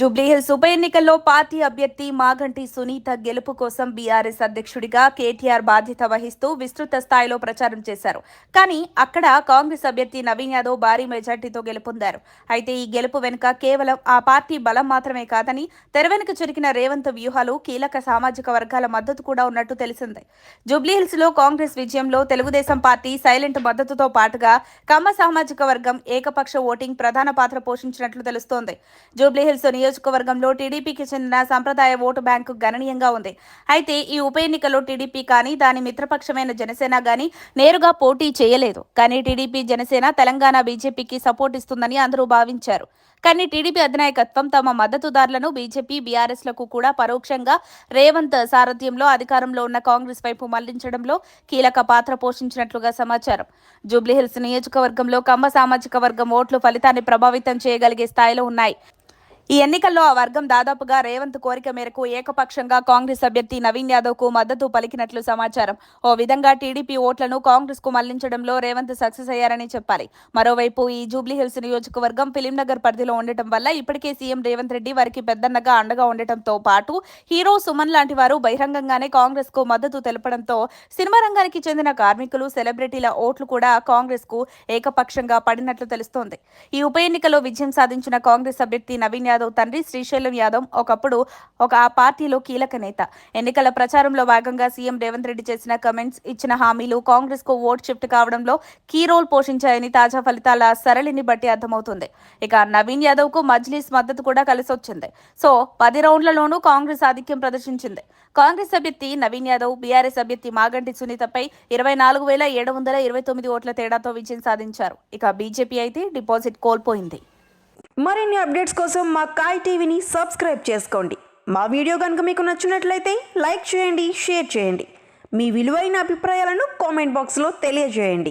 జూబ్లీహిల్స్ ఉప ఎన్నికల్లో పార్టీ అభ్యర్థి మాగంటి సునీత గెలుపు కోసం బీఆర్ఎస్ అధ్యక్షుడిగా కేటీఆర్ బాధ్యత వహిస్తూ విస్తృత స్థాయిలో ప్రచారం చేశారు. కానీ అక్కడ కాంగ్రెస్ అభ్యర్థి నవీన్ యాదవ్ భారీ మెజార్టీతో గెలుపొందారు. అయితే ఈ గెలుపు వెనుక కేవలం ఆ పార్టీ బలం మాత్రమే కాదని తెర వెనుక చురికిన రేవంత్ వ్యూహాలు, కీలక సామాజిక వర్గాల మద్దతు కూడా ఉన్నట్టు తెలిసింది. జూబ్లీహిల్స్ లో కాంగ్రెస్ విజయంలో తెలుగుదేశం పార్టీ సైలెంట్ మద్దతుతో పాటుగా కమ్మ సామాజిక వర్గం ఏకపక్ష ఓటింగ్ ప్రధాన పాత్ర పోషించినట్లు తెలుస్తోంది. జూబ్లీహిల్స్ నియోజకవర్గంలో టీడీపీకి చెందిన సంప్రదాయ ఓటు బ్యాంకు గణనీయంగా ఉంది. అయితే ఈ ఉప ఎన్నికలో టీడీపీ కానీ దాని మిత్రపక్షమైన జనసేన గానీ నేరుగా పోటీ చేయలేదు. కానీ టీడీపీ, జనసేన తెలంగాణ బీజేపీకి సపోర్ట్ ఇస్తుందని అందరూ భావించారు. కానీ టీడీపీ అధినాయకత్వం తమ మద్దతుదారులను బీజేపీ, బీఆర్ఎస్లకు కూడా పరోక్షంగా రేవంత్ సారథ్యంలో అధికారంలో ఉన్న కాంగ్రెస్ వైపు మళ్లించడంలో కీలక పాత్ర పోషించినట్లుగా సమాచారం. జూబ్లీహిల్స్ నియోజకవర్గంలో కమ్మ సామాజిక వర్గం ఓట్లు ఫలితాన్ని ప్రభావితం చేయగలిగే స్థాయిలో ఉన్నాయి. ఈ ఎన్నికల్లో ఆ వర్గం దాదాపుగా రేవంత్ కోరిక మేరకు ఏకపక్షంగా కాంగ్రెస్ అభ్యర్థి నవీన్ యాదవ్ కు మద్దతు పలికినట్లు సమాచారం. ఓ విధంగా టీడీపీ ఓట్లను కాంగ్రెస్ కు మళ్లించడంలో రేవంత్ సక్సెస్ అయ్యారని చెప్పాలి. మరోవైపు ఈ జూబ్లీహిల్స్ నియోజకవర్గం ఫిలింనగర్ పరిధిలో ఉండటం వల్ల ఇప్పటికే సీఎం రేవంత్ రెడ్డి వారికి పెద్దన్నగా అండగా ఉండటంతో పాటు హీరో సుమన్ లాంటి వారు బహిరంగంగానే కాంగ్రెస్ కు మద్దతు తెలపడంతో సినిమా రంగానికి చెందిన కార్మికులు, సెలబ్రిటీల ఓట్లు కూడా కాంగ్రెస్ కు ఏకపక్షంగా పడినట్లు తెలుస్తోంది. ఈ ఉప ఎన్నికలో విజయం సాధించిన కాంగ్రెస్ అభ్యర్థి నవీన్ యాదవ్ తండ్రి శ్రీశైలం యాదవ్ ఒకప్పుడు ఆ పార్టీలో కీలక నేత. ఎన్నికల ప్రచారంలో భాగంగా సీఎం రేవంత్ రెడ్డి చేసిన కమెంట్స్, ఇచ్చిన హామీలు కాంగ్రెస్ కు ఓట్ షిఫ్ట్ కావడంలో కీ రోల్ పోషించాయని తాజా ఫలితాల సరళిని బట్టి అర్థమవుతుంది. ఇక నవీన్ యాదవ్ కు మజ్లీస్ మద్దతు కూడా కలిసొచ్చింది. సో 10 రౌండ్లలోనూ కాంగ్రెస్ ఆధిక్యం ప్రదర్శించింది. కాంగ్రెస్ అభ్యర్థి నవీన్ యాదవ్ బీఆర్ఎస్ అభ్యర్థి మాగంటి సునీతపై 24,729 ఓట్ల తేడాతో విజయం సాధించారు. ఇక బీజేపీ అయితే డిపాజిట్ కోల్పోయింది. మరిన్ని అప్డేట్స్ కోసం మా కాయ్ టీవీని సబ్స్క్రైబ్ చేసుకోండి. మా వీడియో కనుక మీకు నచ్చినట్లయితే లైక్ చేయండి, షేర్ చేయండి. మీ విలువైన అభిప్రాయాలను కామెంట్ బాక్స్లో తెలియజేయండి.